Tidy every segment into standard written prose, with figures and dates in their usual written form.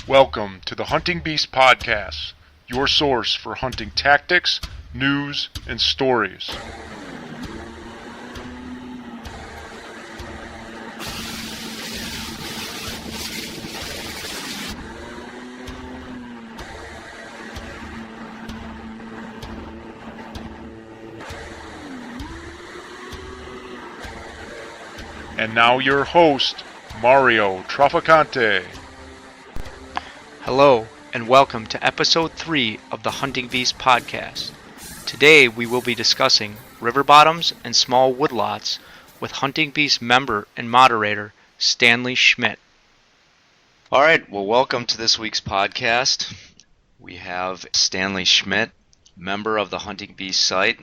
Welcome to the Hunting Beast Podcast, your source for hunting tactics, news, and stories. And now your host, Mario Traficante. Hello, and welcome to Episode 3 of the Hunting Beast Podcast. Today we will be discussing river bottoms and small woodlots with Hunting Beast member and moderator Stanley Schmidt. Alright, well, welcome to this week's podcast. We have Stanley Schmidt, member of the Hunting Beast site.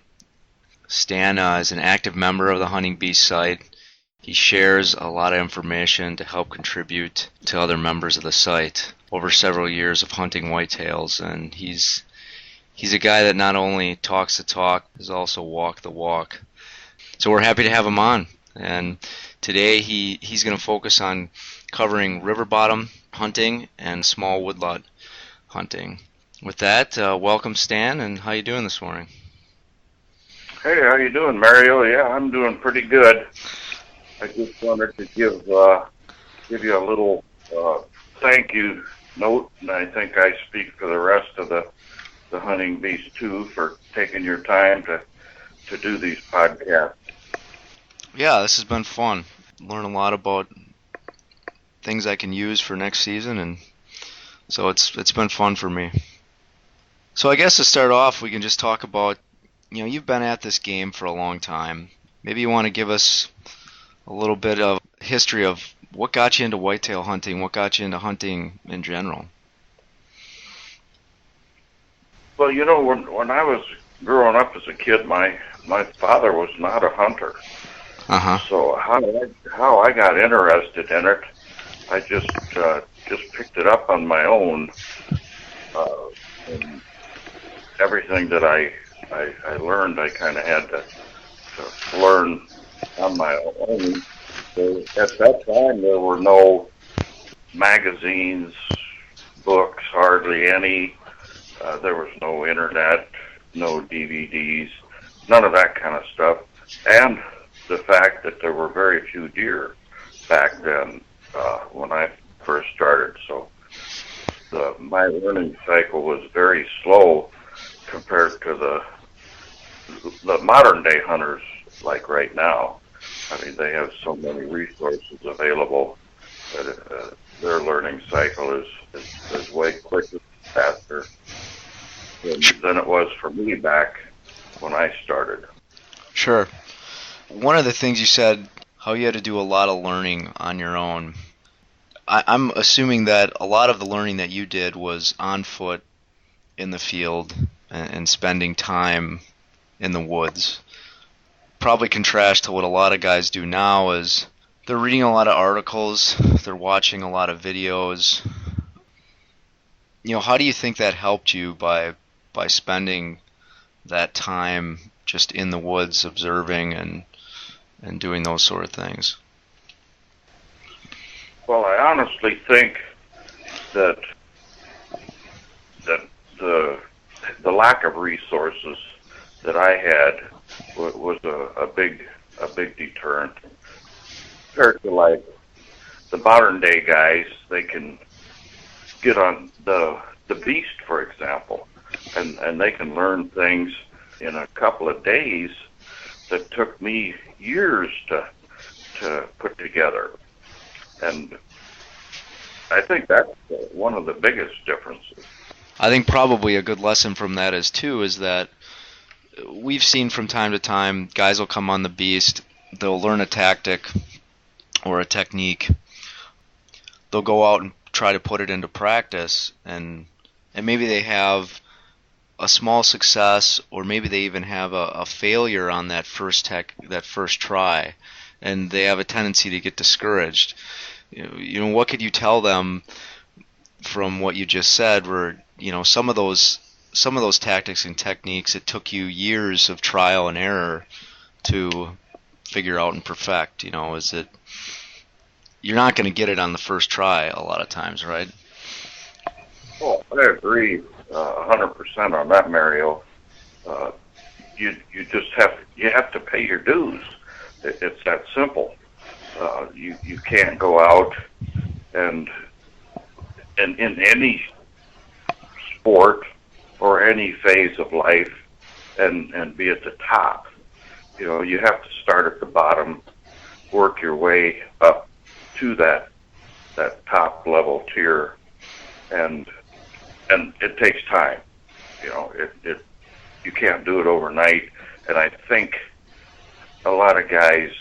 Stan is an active member of the Hunting Beast site. He shares a lot of information to help contribute to other members of the site over several years of hunting whitetails, and he's a guy that not only talks the talk, is also walk the walk. So we're happy to have him on, and today he's going to focus on covering river bottom hunting and small woodlot hunting. With that, welcome Stan, and how you doing this morning? Hey, how you doing, Mario? Yeah, I'm doing pretty good. I just wanted to give you a little thank you note, and I think I speak for the rest of the Hunting Beast too, for taking your time to do these podcasts. Yeah, this has been fun. Learn a lot about things I can use for next season, and so it's been fun for me. So I guess to start off, we can just talk about, you've been at this game for a long time. Maybe you want to give us a little bit of history of what got you into whitetail hunting, what got you into hunting in general. Well, when I was growing up as a kid, my father was not a hunter. So how I got interested in it, I just picked it up on my own, and everything that I learned, I kind of had to learn on my own. So at that time, there were no magazines, books, hardly any. There was no internet, no DVDs, none of that kind of stuff. And the fact that there were very few deer back then when I first started. So my learning cycle was very slow compared to the modern day hunters like right now. I mean, they have so many resources available that their learning cycle is way quicker, faster than it was for me back when I started. Sure. One of the things you said, how you had to do a lot of learning on your own. I'm assuming that a lot of the learning that you did was on foot in the field and spending time in the woods. Probably contrast to what a lot of guys do now is they're reading a lot of articles, they're watching a lot of videos. How do you think that helped you by spending that time just in the woods observing and doing those sort of things? Well, I honestly think that the lack of resources that I had was a big deterrent. Compared to like the modern day guys, they can get on the beast, for example, and they can learn things in a couple of days that took me years to put together. And I think that's one of the biggest differences. I think probably a good lesson from that is that we've seen from time to time guys will come on the beast, they'll learn a tactic or a technique, they'll go out and try to put it into practice, and maybe they have a small success, or maybe they even have a failure on that first try, and they have a tendency to get discouraged. What could you tell them from what you just said, where some of those tactics and techniques, it took you years of trial and error to figure out and perfect? Is it, you're not going to get it on the first try a lot of times, right? Oh, I agree 100% on that, Mario. You just have to pay your dues. It's that simple. You can't go out and in any sport or any phase of life and be at the top. You know, you have to start at the bottom, work your way up to that top level tier, and it takes time. You know, you can't do it overnight. And I think a lot of guys,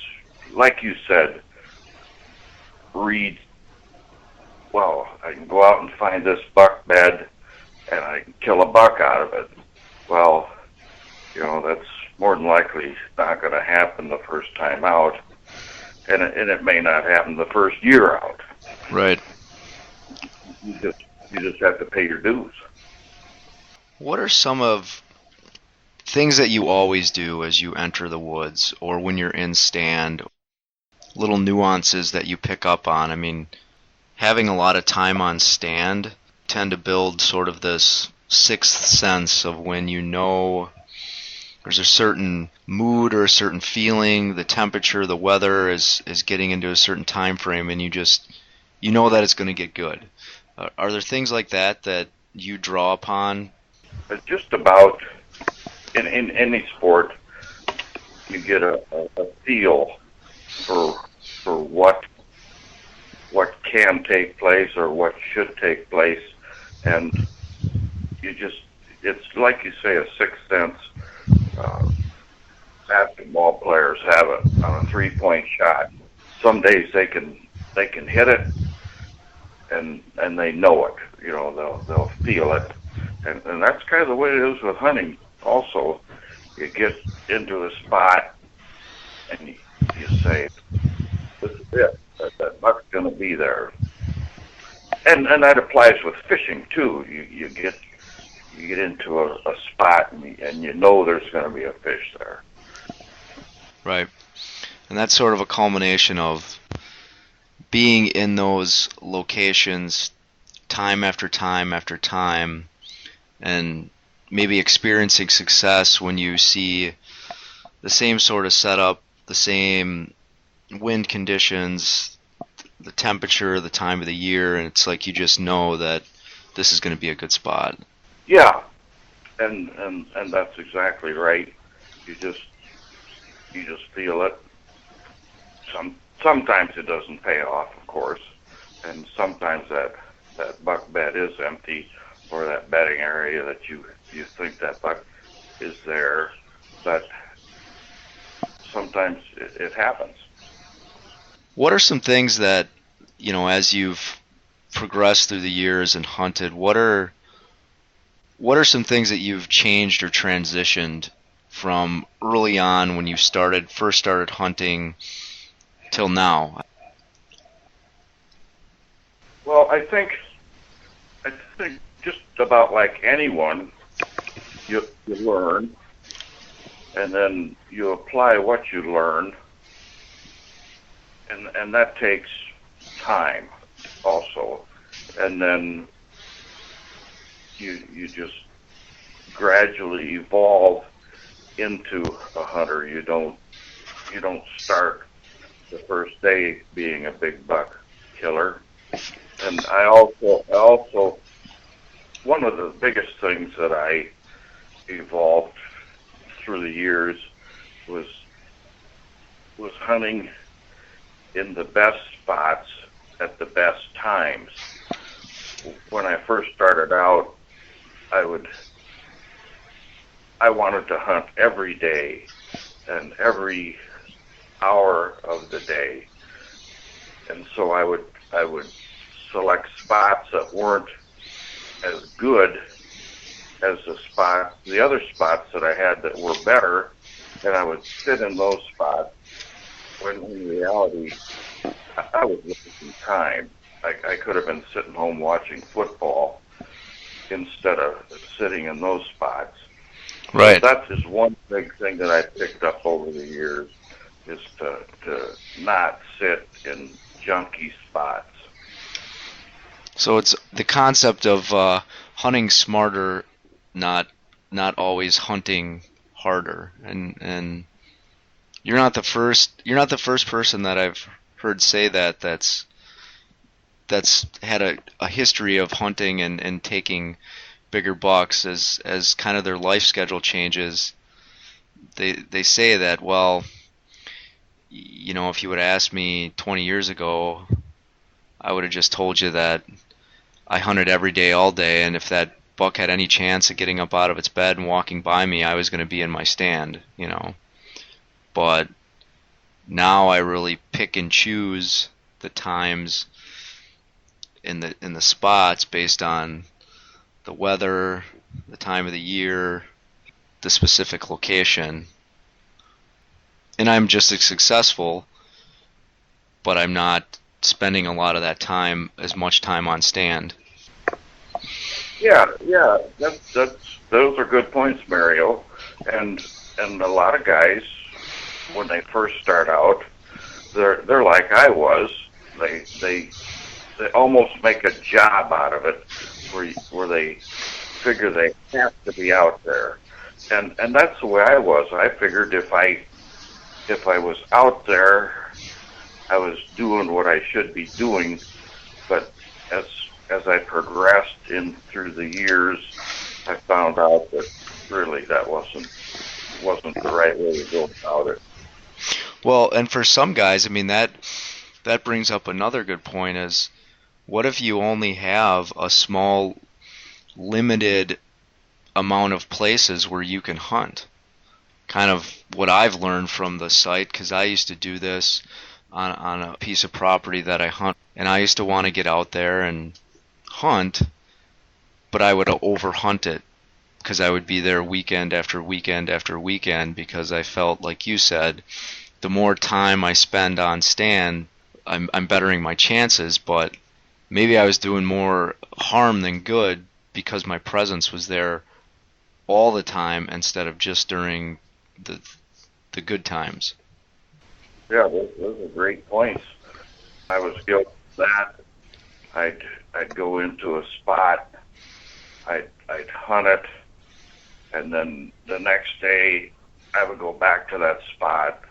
like you said, read, well, I can go out and find this buck bed and I can kill a buck out of it. Well, you know, that's more than likely not going to happen the first time out, and it may not happen the first year out. Right. You just have to pay your dues. What are some of things that you always do as you enter the woods or when you're in stand, little nuances that you pick up on? I mean, having a lot of time on stand tend to build sort of this sixth sense of when you know there's a certain mood or a certain feeling, the temperature, the weather is getting into a certain time frame, and you know that it's going to get good. Are there things like that you draw upon? Just about in any sport, you get a feel for what can take place or what should take place, and it's like you say, a sixth sense. Basketball players have it on a 3-point shot. Some days they can hit it, and they know it. You know, they'll feel it, and that's kind of the way it is with hunting. Also, you get into a spot and you say, "This is it. That buck's going to be there," and that applies with fishing too. You get into a spot and you know there's going to be a fish there. Right. And that's sort of a culmination of being in those locations time after time after time, and maybe experiencing success when you see the same sort of setup, the same wind conditions, the temperature, the time of the year, and it's like you just know that this is going to be a good spot. Yeah, and that's exactly right. You just feel it. Sometimes it doesn't pay off, of course, and sometimes that buck bed is empty, or that bedding area that you think that buck is there, but sometimes it happens. What are some things that, you know, as you've progressed through the years and hunted, what are some things that you've changed or transitioned from early on when you first started hunting till now? Well, I think just about like anyone, you learn, and then you apply what you learn, and that takes time also, and then you just gradually evolve into a hunter. You don't start the first day being a big buck killer. And I also one of the biggest things that I evolved through the years was hunting in the best spots at the best times. When I first started out, I wanted to hunt every day and every hour of the day, and so I would select spots that weren't as good as the other spots that I had that were better, and I would sit in those spots when in reality I was wasting time. I could have been sitting home watching football instead of sitting in those spots. Right. So that is one big thing that I picked up over the years, is to not sit in junky spots. So it's the concept of hunting smarter, not always hunting harder. And you're not the first person that I've heard say that's had a history of hunting and taking bigger bucks as kind of their life schedule changes. They say that, well, you know, if you would have asked me 20 years ago, I would have just told you that I hunted every day, all day, and if that buck had any chance of getting up out of its bed and walking by me, I was going to be in my stand, you know. But now I really pick and choose the times in the spots based on the weather, the time of the year, the specific location. And I'm just as successful, but I'm not spending a lot of that time, as much time on stand. Yeah, those are good points, Mario. And a lot of guys, when they first start out, they're like I was. They almost make a job out of it, where they figure they have to be out there. And that's the way I was. I figured if I was out there, I was doing what I should be doing. But as I progressed in through the years, I found out that really that wasn't the right way to go about it. Well, and for some guys, I mean, that brings up another good point is, what if you only have a small, limited amount of places where you can hunt? Kind of what I've learned from the site, because I used to do this on a piece of property that I hunt, and I used to want to get out there and hunt, but I would overhunt it, because I would be there weekend after weekend after weekend, because I felt, like you said, the more time I spend on stand, I'm bettering my chances, but maybe I was doing more harm than good because my presence was there all the time instead of just during the good times. Yeah, those are great points. I was guilty of that. I'd go into a spot, I'd hunt it, and then the next day I would go back to that spot,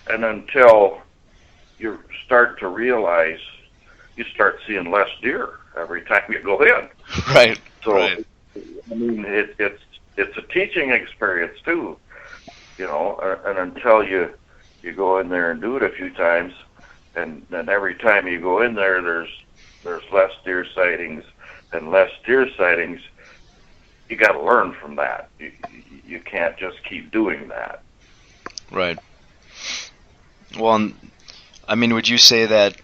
and until you start to realize, you start seeing less deer every time you go in. Right. So, right. I mean, it's a teaching experience too, you know. And until you go in there and do it a few times, and then every time you go in there, there's less deer sightings and less deer sightings. You got to learn from that. You can't just keep doing that. Right. Well, I mean, would you say that,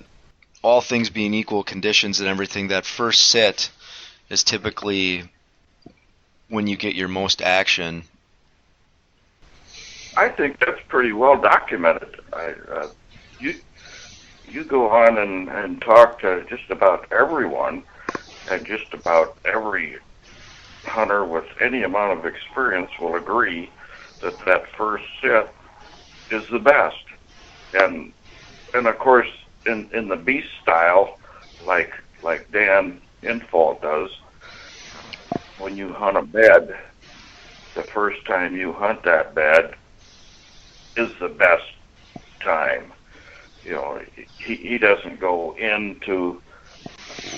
all things being equal, conditions and everything, that first sit is typically when you get your most action? I think that's pretty well documented. You go on and talk to just about everyone, and just about every hunter with any amount of experience will agree that first sit is the best. And of course, in the beast style, like Dan Infall does, when you hunt a bed, the first time you hunt that bed is the best time. You know, he doesn't go into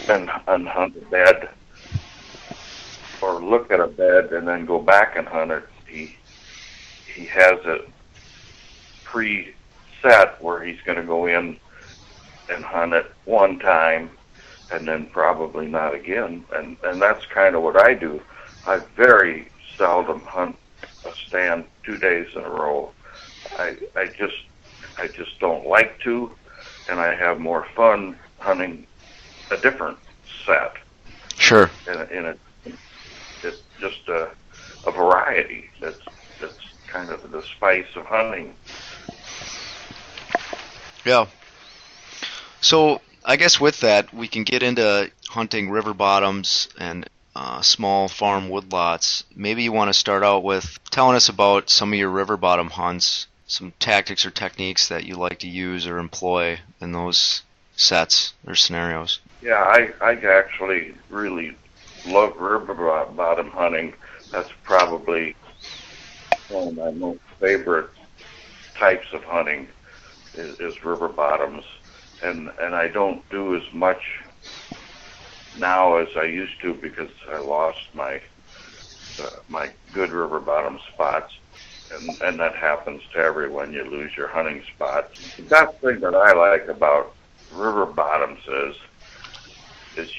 and hunt a bed, or look at a bed and then go back and hunt it. He has it preset where he's going to go in and hunt it one time and then probably not again. And that's kind of what I do. I very seldom hunt a stand 2 days in a row. I just don't like to, and I have more fun hunting a different set. Sure. It's just a variety. That's kind of the spice of hunting. Yeah. So I guess with that, we can get into hunting river bottoms and small farm woodlots. Maybe you want to start out with telling us about some of your river bottom hunts, some tactics or techniques that you like to use or employ in those sets or scenarios. Yeah, I actually really love river bottom hunting. That's probably one of my most favorite types of hunting is river bottoms, and I don't do as much now as I used to because I lost my good river bottom spots, and that happens to everyone. You lose your hunting spots. The best thing that I like about river bottoms is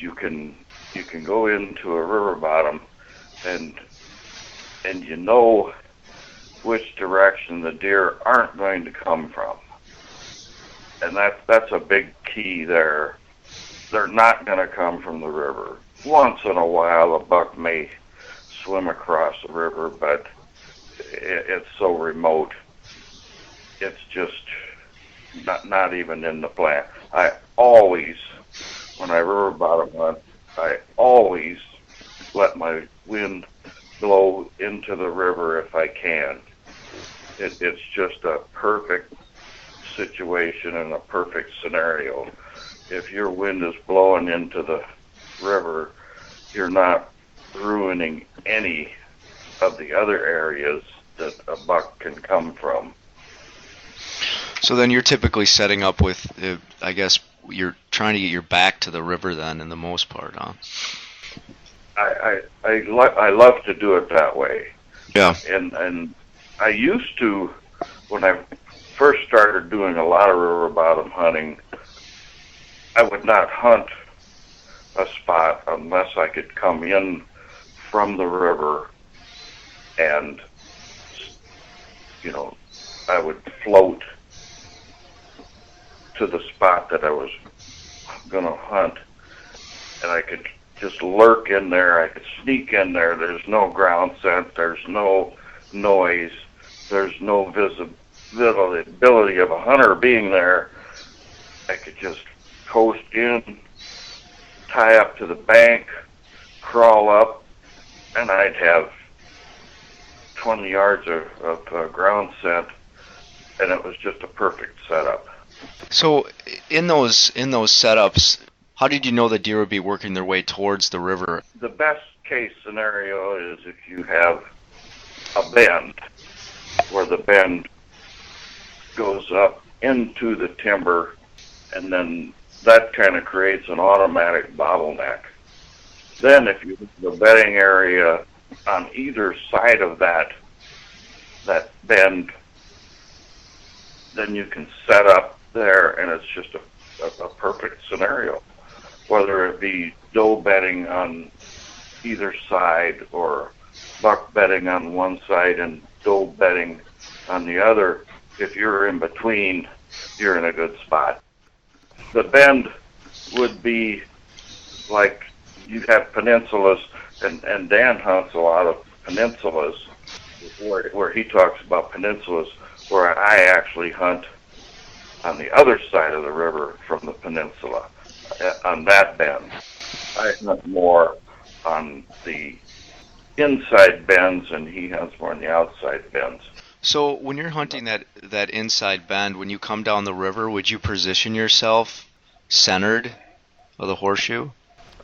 you can go into a river bottom and you know which direction the deer aren't going to come from. And that's a big key there. They're not going to come from the river. Once in a while, a buck may swim across the river, but it's so remote. It's just not even in the plan. I always, when I river bottom hunt, I always let my wind blow into the river if I can. It's just a perfect situation and a perfect scenario. If your wind is blowing into the river, you're not ruining any of the other areas that a buck can come from. So then you're typically setting up with, I guess, you're trying to get your back to the river then, in the most part, huh? I love to do it that way. Yeah. And I used to, when I first started doing a lot of river bottom hunting, I would not hunt a spot unless I could come in from the river and, I would float to the spot that I was going to hunt, and I could just lurk in there. I could sneak in there. There's no ground scent. There's no noise. There's no visibility of a hunter being there. I could just coast in, tie up to the bank, crawl up, and I'd have 20 yards of ground scent, and it was just a perfect setup. So in those setups, how did you know the deer would be working their way towards the river? The best case scenario is if you have a bend where the bend goes up into the timber, and then that kind of creates an automatic bottleneck. Then if you have the bedding area on either side of that bend, then you can set up there, and it's just a perfect scenario. Whether it be doe bedding on either side or buck bedding on one side and doe bedding on the other, if you're in between, you're in a good spot. The bend would be like you have peninsulas, and Dan hunts a lot of peninsulas, where he talks about peninsulas, where I actually hunt on the other side of the river from the peninsula, on that bend. I hunt more on the inside bends, and he hunts more on the outside bends. So when you're hunting that inside bend, when you come down the river, would you position yourself centered of the horseshoe?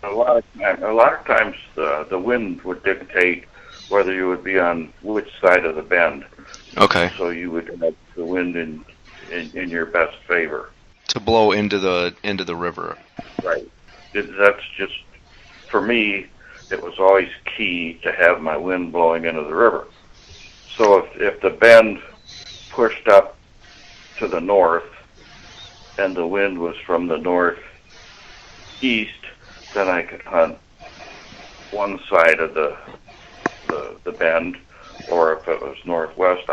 A lot of times the wind would dictate whether you would be on which side of the bend. Okay. So you would have the wind in your best favor. To blow into the river. Right. That's just, for me, it was always key to have my wind blowing into the river. So if the bend pushed up to the north and the wind was from the northeast, then I could hunt one side of the bend, or if it was northwest,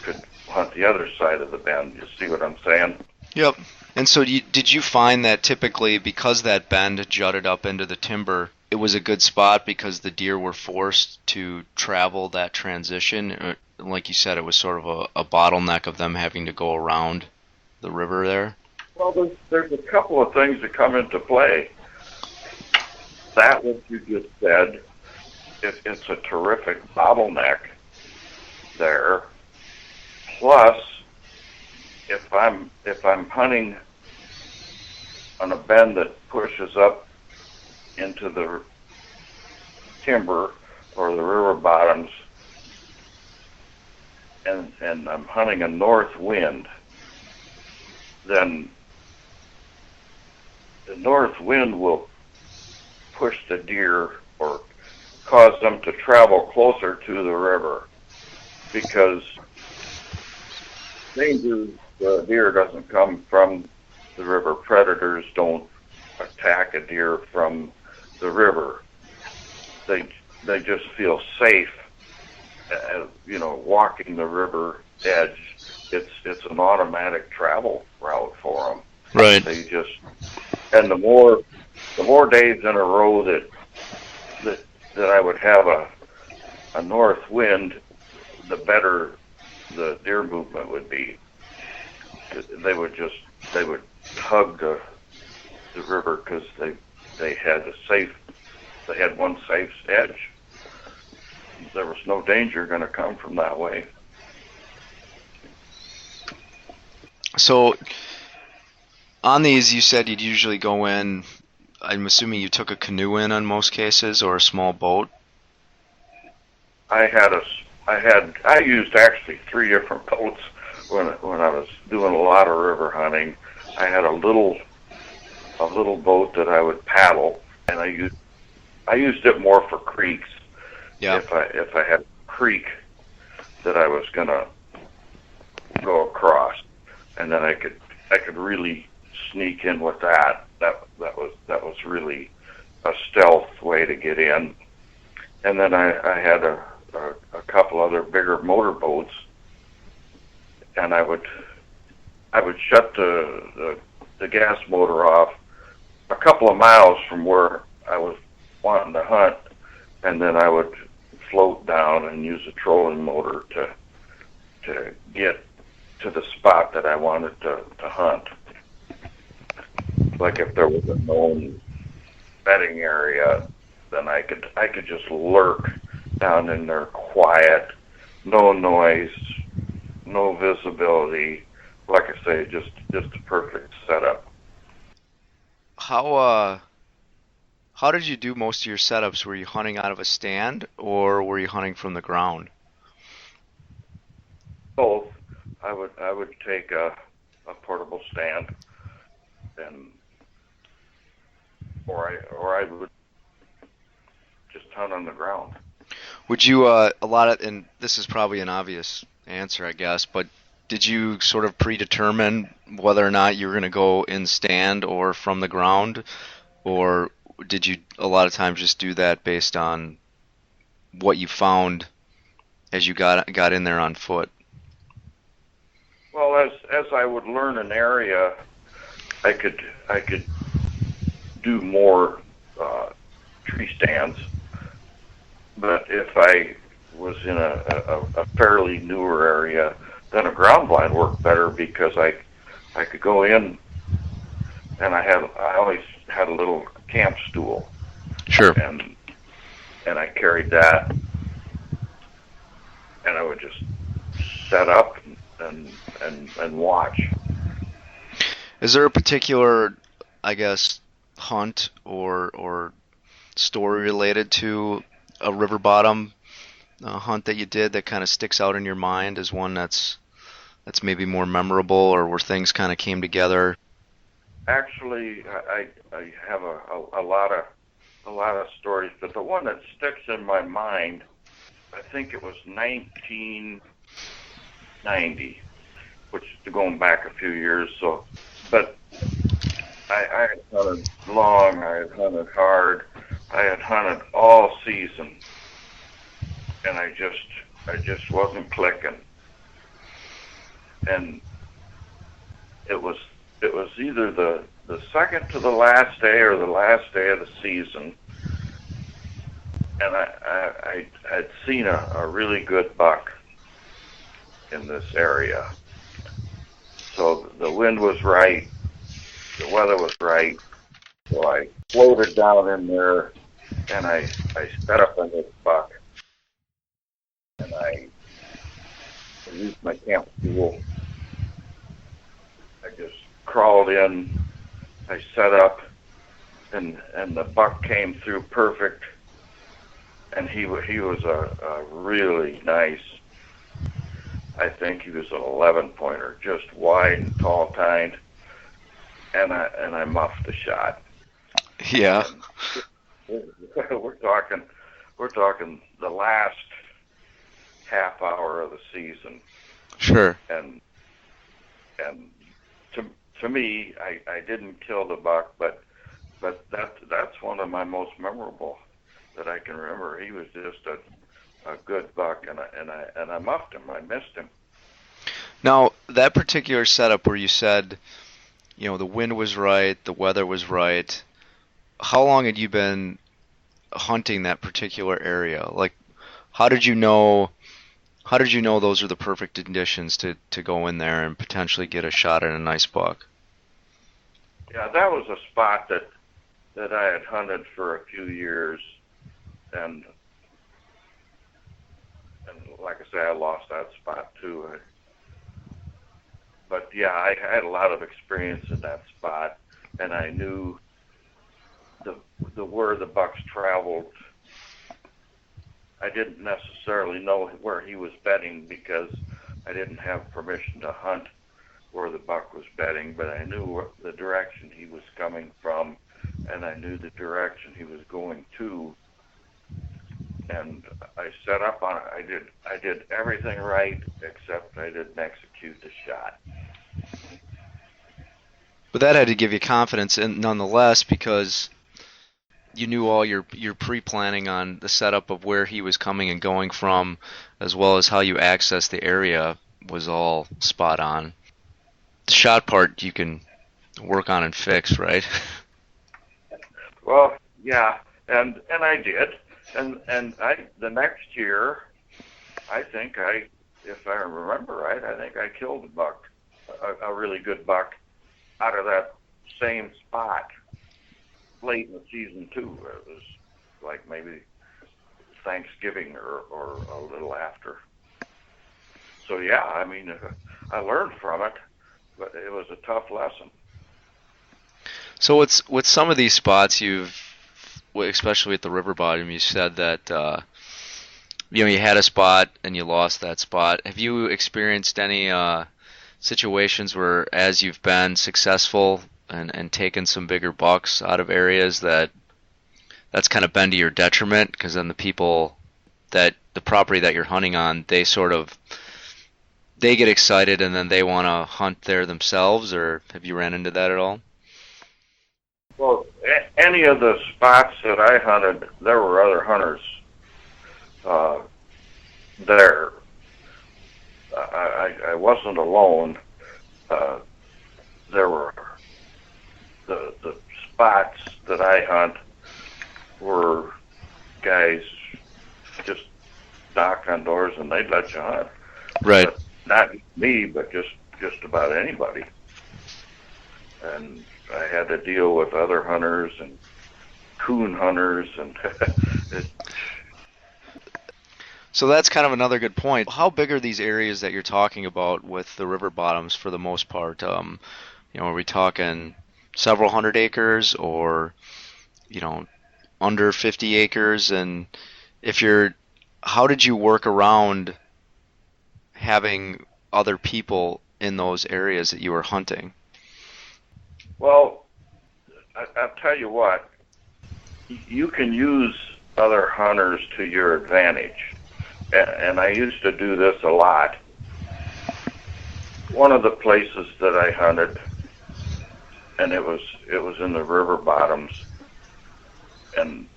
could hunt the other side of the bend. You see what I'm saying? Yep. And so did you find that typically, because that bend jutted up into the timber, it was a good spot because the deer were forced to travel that transition? Like you said, it was sort of a bottleneck of them having to go around the river there? Well, there's a couple of things that come into play. That, what you just said, it's a terrific bottleneck there. Plus, if I'm hunting on a bend that pushes up into the timber or the river bottoms, and I'm hunting a north wind, then the north wind will push the deer or cause them to travel closer to the river, because danger, the deer doesn't come from the river. Predators don't attack a deer from the river. They just feel safe, walking the river edge. It's an automatic travel route for them. Right. And the more days in a row that I would have a north wind, the better the deer movement would be. They would hug the river because they had one safe edge. There was no danger going to come from that way. So on these, you said you'd usually go in. I'm assuming you took a canoe in on most cases, or a small boat. I used actually 3 different boats when I was doing a lot of river hunting. I had a little boat that I would paddle, and I used it more for creeks. Yeah. If I had a creek that I was gonna go across, and then I could really sneak in with that. That was really a stealth way to get in. And then I had a couple other bigger motor boats, and I would shut the gas motor off a couple of miles from where I was wanting to hunt, and then I would float down and use a trolling motor to get to the spot that I wanted to hunt. Like if there was a known bedding area, then I could just lurk down in there, quiet, no noise, no visibility. Like I say, just a perfect setup. How did you do most of your setups? Were you hunting out of a stand, or were you hunting from the ground? Both. I would take a portable stand, or I would just hunt on the ground. Would you and this is probably an obvious answer, I guess, but did you sort of predetermine whether or not you were going to go in stand or from the ground, or did you a lot of times just do that based on what you found as you got in there on foot? Well, as I would learn an area, I could do more tree stands. But if I was in a fairly newer area, then a ground blind worked better, because I could go in, and I always had a little camp stool. Sure. And I carried that, and I would just set up and watch. Is there a particular, I guess, hunt or story related to a river bottom hunt that you did that kind of sticks out in your mind as one that's maybe more memorable, or where things kind of came together? Actually, I have a lot of stories, but the one that sticks in my mind, I think it was 1990, which is going back a few years. So, but I had hunted long, I had hunted hard, I had hunted all season, and I just wasn't clicking. And it was either the second to the last day or the last day of the season, and I'd seen a really good buck in this area. So the wind was right, the weather was right, so I floated down in there, and I set up on this buck, and I used my camp stool. I just crawled in, I set up, and the buck came through perfect, and he was a really nice. I think he was an 11-pointer, just wide and tall tined, and I muffed the shot. Yeah. We're talking the last half hour of the season. Sure. And to me, I didn't kill the buck, but that's one of my most memorable that I can remember. He was just a good buck, and I muffed him. I missed him. Now, that particular setup where you said, the wind was right, the weather was right, how long had you been hunting that particular area? Like, how did you know those are the perfect conditions to go in there and potentially get a shot at a nice buck? Yeah, that was a spot that I had hunted for a few years, and like I say, I lost that spot too. But yeah, I had a lot of experience in that spot, and I knew the where the bucks traveled. I didn't necessarily know where he was bedding because I didn't have permission to hunt where the buck was bedding, but I knew the direction he was coming from, and I knew the direction he was going to, and I set up on it. I did everything right except I didn't execute the shot. But that had to give you confidence, and nonetheless, because you knew all your pre-planning on the setup of where he was coming and going from, as well as how you access the area, was all spot on. The shot part you can work on and fix, right? Well, yeah, and I did, and the next year, I think if I remember right, I think I killed a buck, a really good buck, out of that same spot. Late in the season too. It was like maybe Thanksgiving or a little after. So yeah, I mean, I learned from it, but it was a tough lesson. So with some of these spots especially at the river bottom, you said that you had a spot and you lost that spot. Have you experienced any situations where, as you've been successful and taken some bigger bucks out of areas that's kind of been to your detriment, because then the property that you're hunting on, they get excited and then they want to hunt there themselves? Or have you ran into that at all? Well, any of the spots that I hunted, there were other hunters there. I wasn't alone. There were the spots that I hunt were guys just knock on doors and they'd let you hunt. Right. But not me, but just about anybody. And I had to deal with other hunters and coon hunters, and So that's kind of another good point. How big are these areas that you're talking about with the river bottoms for the most part? Are we talking several hundred acres, or under 50 acres? And how did you work around having other people in those areas that you were hunting? well, I'll tell you what, you can use other hunters to your advantage, and I used to do this a lot. One of the places that I hunted, and it was in the river bottoms, and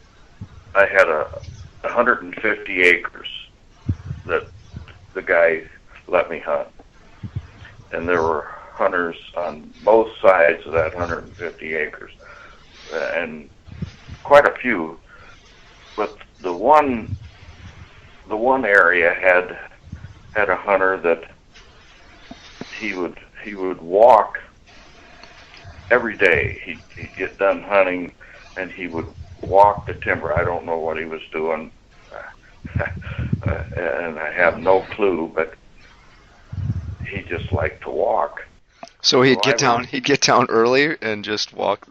I had 150 acres that the guy let me hunt, and there were hunters on both sides of that 150 acres, and quite a few. But the one area had a hunter that he would walk every day. He'd get done hunting and he would walk the timber. I don't know what he was doing, and I have no clue, but he just liked to walk. So he'd get down early and just walk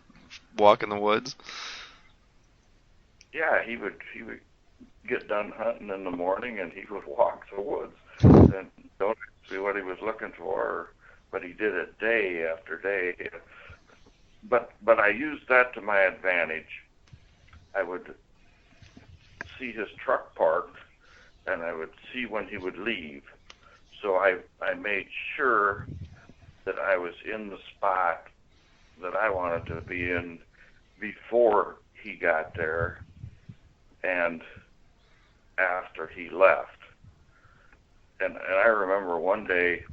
in the woods? Yeah, he would get done hunting in the morning, and he would walk the woods. And don't see what he was looking for, but he did it day after day. But I used that to my advantage. I would see his truck parked, and I would see when he would leave. So I made sure that I was in the spot that I wanted to be in before he got there and after he left. And I remember one day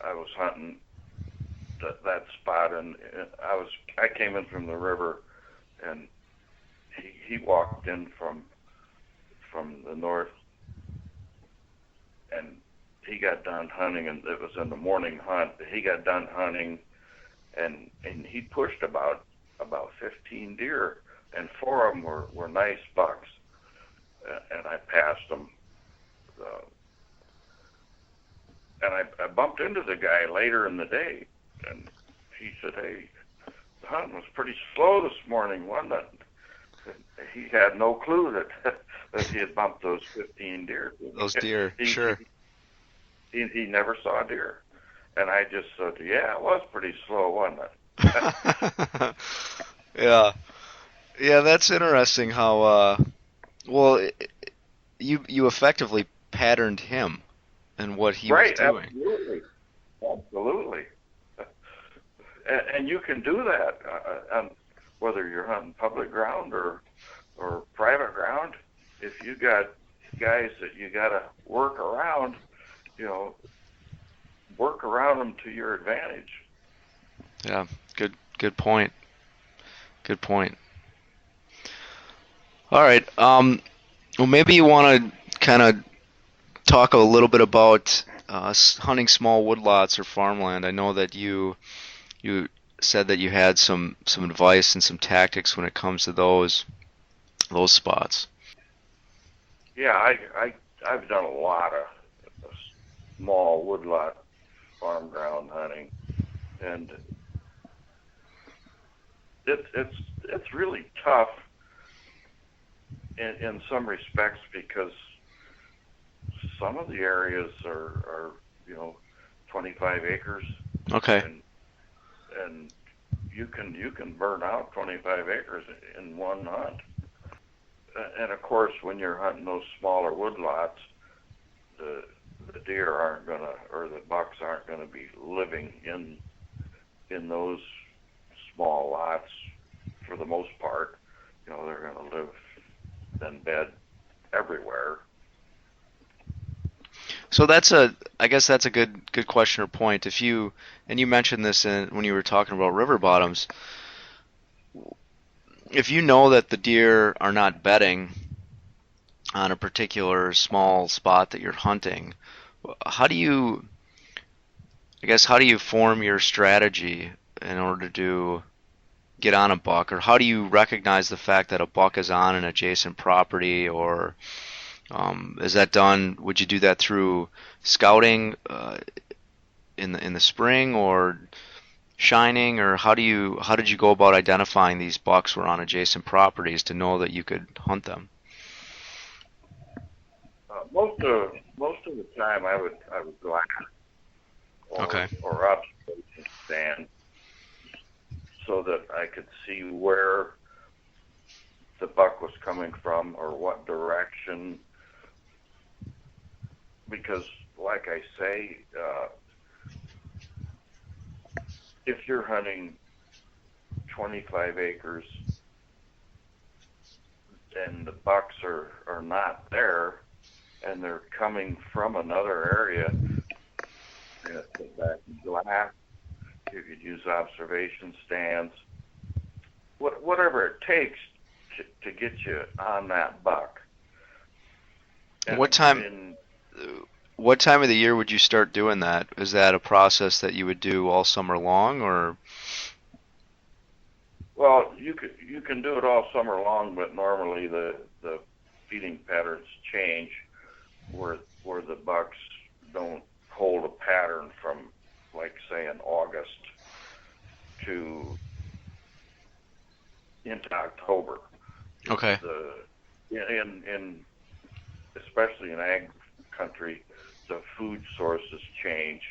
I was hunting that spot, and I came in from the river, and he walked in from the north, and he got done hunting, and it was in the morning hunt. He got done hunting, and he pushed about 15 deer, and 4 of them were nice bucks, and I passed them. And I bumped into the guy later in the day, and he said, "Hey, the hunting was pretty slow this morning, wasn't it?" He had no clue that he had bumped those 15 deer. Those deer, sure. He never saw deer. And I just said, "Yeah, it was pretty slow, wasn't it?" Yeah, that's interesting how, you effectively patterned him and what he was doing. Absolutely. And you can do that, whether you're hunting public ground or private ground. If you got guys that you got to work around, work around them to your advantage. Yeah, good point. Good point. All right. Well, maybe you want to kind of talk a little bit about hunting small woodlots or farmland. I know that you said that you had some advice and some tactics when it comes to those spots. Yeah, I've done a lot of small woodlot farm ground hunting, and it's really tough in some respects, because some of the areas are 25 acres. Okay. And you can burn out 25 acres in one hunt. And of course, when you're hunting those smaller woodlots, the deer aren't gonna, or the bucks aren't gonna be living in those small lots for the most part. They're gonna live in bed everywhere. So I guess that's a good question or point. You mentioned this when you were talking about river bottoms. If you know that the deer are not bedding on a particular small spot that you're hunting, how do you form your strategy in order to get on a buck, or how do you recognize the fact that a buck is on an adjacent property, or is that done? Would you do that through scouting in the spring, or shining, or how did you go about identifying these bucks were on adjacent properties to know that you could hunt them? Most of the time, I would glass or observation stand, so that I could see where the buck was coming from or what direction. Because, like I say, if you're hunting 25 acres and the bucks are not there, and they're coming from another area, you're going to sit back and glass. You could use observation stands, whatever it takes to get you on that buck. And what time of the year would you start doing that? Is that a process that you would do all summer long, or? Well, you can do it all summer long, but normally the feeding patterns change, where the bucks don't hold a pattern from, like, say, in August into October. Okay. in especially in ag country, the food sources change,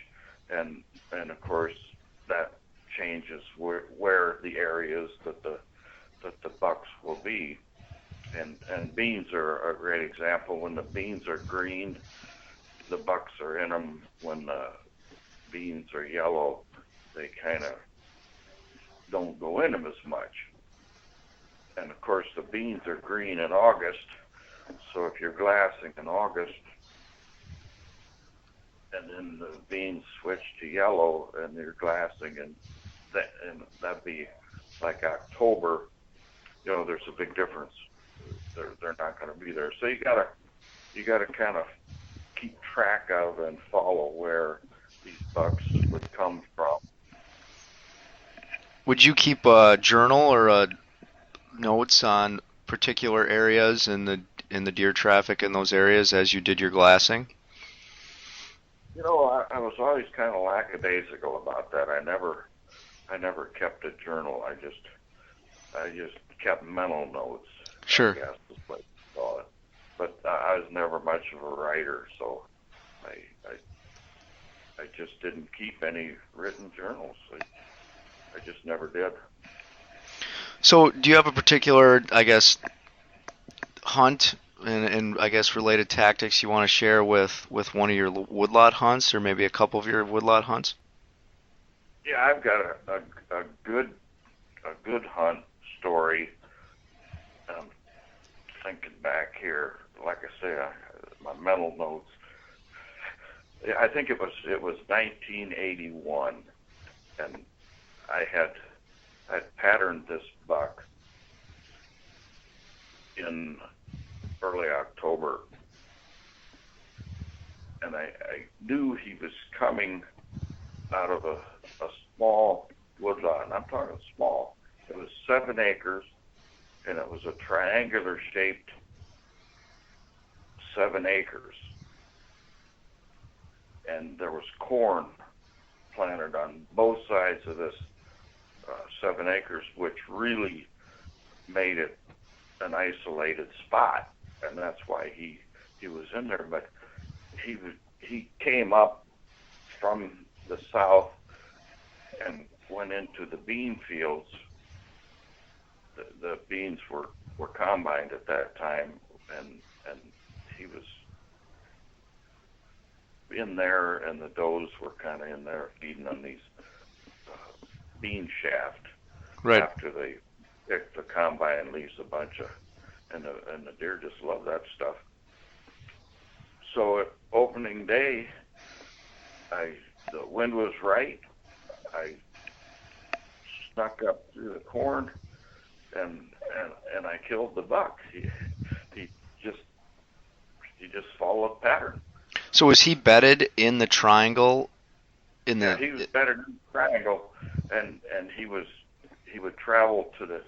and of course that changes where the areas that the bucks will be. And beans are a great example. When the beans are green, the bucks are in them. When the beans are yellow, they kind of don't go in them as much. And of course, the beans are green in August. So if you're glassing in August, and then the beans switch to yellow, and you're glassing, and that'd be like October, there's a big difference. They're not going to be there. So you gotta kind of keep track of and follow where these bucks would come from. Would you keep a journal or notes on particular areas in the deer traffic in those areas as you did your glassing? I was always kind of lackadaisical about that. I never kept a journal. I just kept mental notes. Sure. I guess is what you call it. But I was never much of a writer, so I just didn't keep any written journals. I just never did. So, do you have a particular, I guess, hunt and I guess related tactics you want to share with one of your woodlot hunts, or maybe a couple of your woodlot hunts? Yeah, I've got a good hunt story. Thinking back here, like I say, my mental notes. I think it was 1981, and I had patterned this buck in early October, and I knew he was coming out of a small woodlot, and I'm talking small. It was 7 acres, and it was a triangular shaped 7 acres, and there was corn planted on both sides of this 7 acres, which really made it an isolated spot, and that's why he was in there. But he came up from the south and went into the bean fields. The beans were combined at that time, and he was in there, and the does were kind of in there feeding on these bean shaft. Right. After they pick the combine, leaves a bunch of, and the deer just love that stuff. So at opening day, the wind was right. I snuck up through the corn, and I killed the buck. He just followed pattern. So was he bedded in the triangle? He was bedded in the triangle, and he would travel to the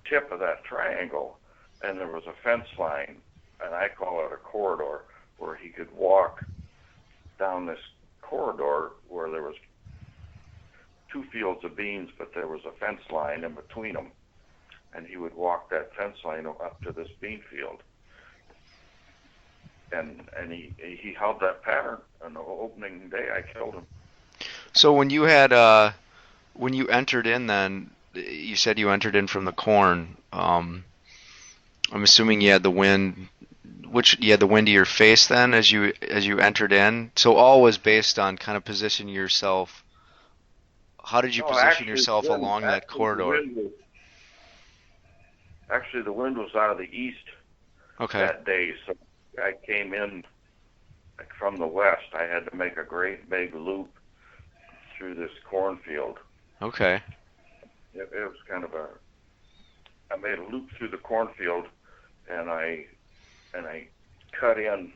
tip of that triangle, and there was a fence line, and I call it a corridor, where he could walk down this corridor where there was 2 fields of beans, but there was a fence line in between them, and he would walk that fence line up to this bean field. And he held that pattern. On the opening day, I killed him. So when you entered in, then you said you entered in from the corn. I'm assuming you had the wind. You had the wind to your face then as you entered in. So all was based on kind of positioning yourself. How did you position yourself along that corridor? The wind was out of the east that day, so I came in from the west. I had to make a great big loop through this cornfield. Okay. It was kind of I made a loop through the cornfield, and I cut in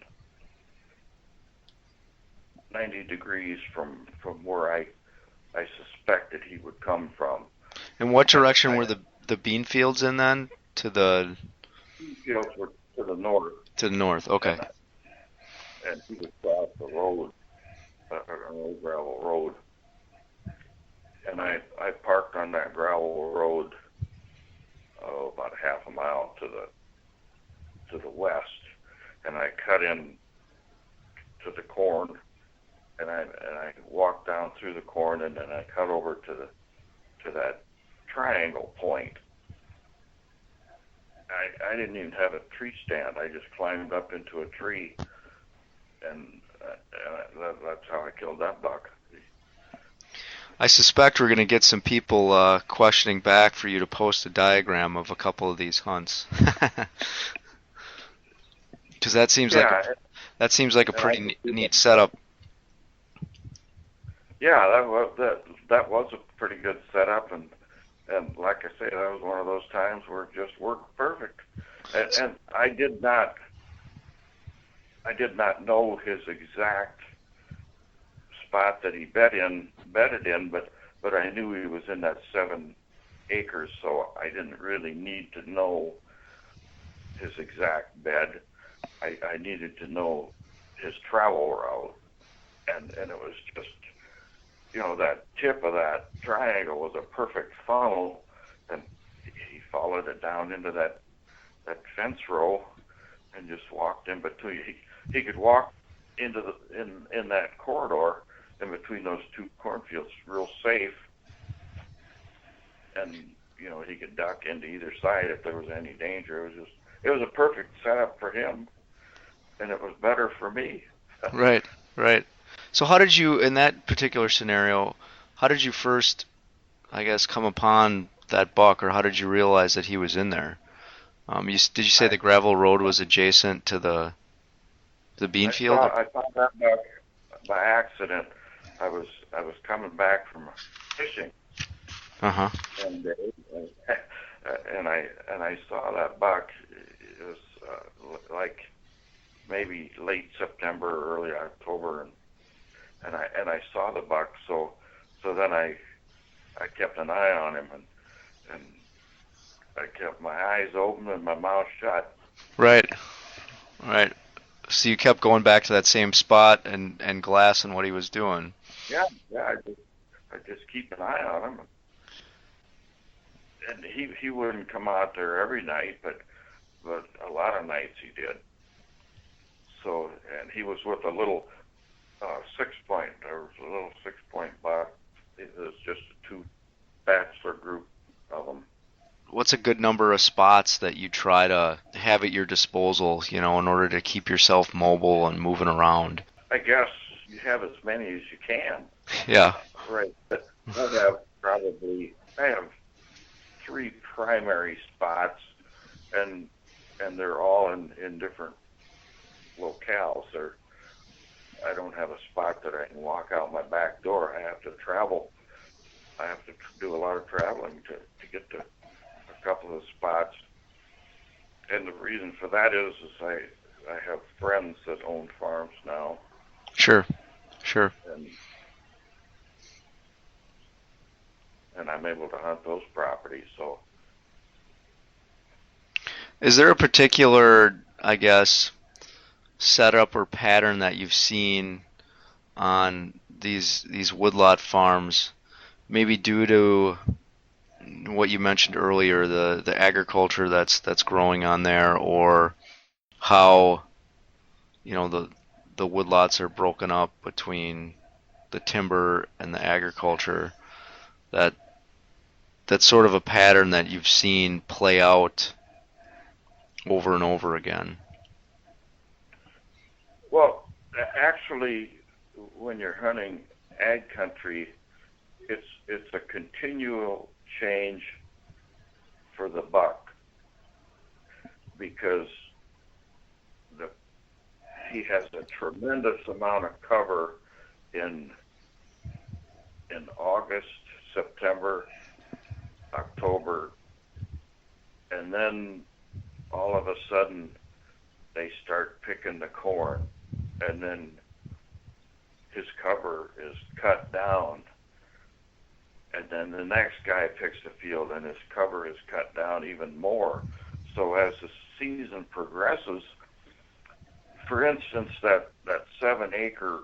90 degrees from where I suspected he would come from. And what direction were the bean fields in then? To the bean fields were to the north. To the north, okay. And he was across the road, an old gravel road. And I parked on that gravel road about half a mile to to the west, and I cut in to the corn, and I walked down through the corn, and then I cut over to that triangle point. I didn't even have a tree stand. I just climbed up into a tree, and that's how I killed that buck. I suspect we're going to get some people questioning back for you to post a diagram of a couple of these hunts, because that seems like a pretty neat setup. Yeah, that was a pretty good setup, and like I say, that was one of those times where it just worked perfect. And I did not know his exact spot that he bedded in, but I knew he was in that 7 acres, so I didn't really need to know his exact bed. I needed to know his travel route, and it was just, that tip of that triangle was a perfect funnel, and he followed it down into that fence row and just walked in between. He could walk into in that corridor in between those 2 cornfields real safe, and he could duck into either side if there was any danger. It was a perfect setup for him, and it was better for me. Right. So how did you, in that particular scenario, how did you first, I guess, come upon that buck, or how did you realize that he was in there? Did you say the gravel road was adjacent to the bean field? I saw that buck by accident. I was coming back from fishing, and I saw that buck. It was like maybe late September, early October, and I saw the buck. So then I kept an eye on him, and I kept my eyes open and my mouth shut. Right. So you kept going back to that same spot and glassing what he was doing. Yeah. I just keep an eye on him, and he wouldn't come out there every night, but a lot of nights he did. So, and he was with a little 6-point. There was a little 6-point buck. It was just a 2 bachelor group of them. What's a good number of spots that you try to have at your disposal, in order to keep yourself mobile and moving around? I guess you have as many as you can. Yeah. Right. But I have 3 primary spots, and they're all in different locales. I don't have a spot that I can walk out my back door. I have to travel. I have to do a lot of traveling to get to a couple of spots. And the reason for that is I have friends that own farms now. Sure. And I'm able to hunt those properties. So, is there a particular, I guess, setup or pattern that you've seen on these woodlot farms, maybe due to what you mentioned earlier, the agriculture that's growing on there, or how the woodlots are broken up between the timber and the agriculture, that's sort of a pattern that you've seen play out over and over again? Well, actually, when you're hunting ag country, it's a continual change for the buck, because he has a tremendous amount of cover in August, September, October, and then all of a sudden they start picking the corn, and then his cover is cut down, and then the next guy picks the field and his cover is cut down even more. So as the season progresses, for instance, that 7-acre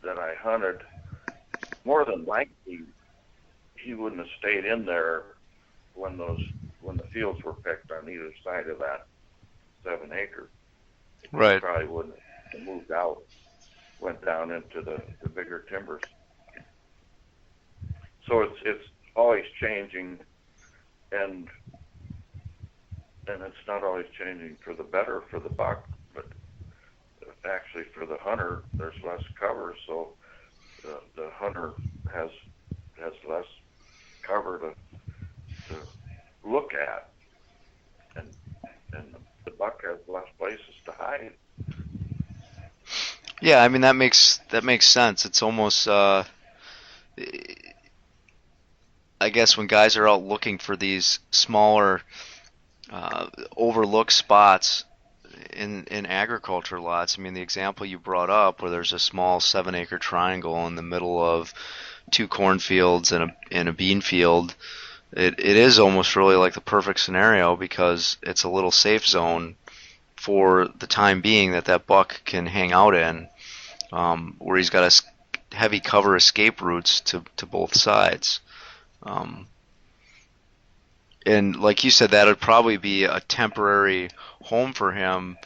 that I hunted, more than likely he wouldn't have stayed in there when when the fields were picked on either side of that 7 acre. Right. Probably wouldn't have moved out, went down into the bigger timbers. So it's always changing, and it's not always changing for the better for the buck, but actually for the hunter, there's less cover, so the hunter has less cover to look at, and the buck has less places to hide. Yeah, I mean that makes sense. It's almost I guess when guys are out looking for these smaller overlooked spots in agriculture lots. I mean, the example you brought up where there's a small 7-acre triangle in the middle of 2 cornfields and a bean field, it is almost really like the perfect scenario because it's a little safe zone for the time being that buck can hang out in, where he's got a heavy cover escape routes to both sides. And like you said, that would probably be a temporary home for him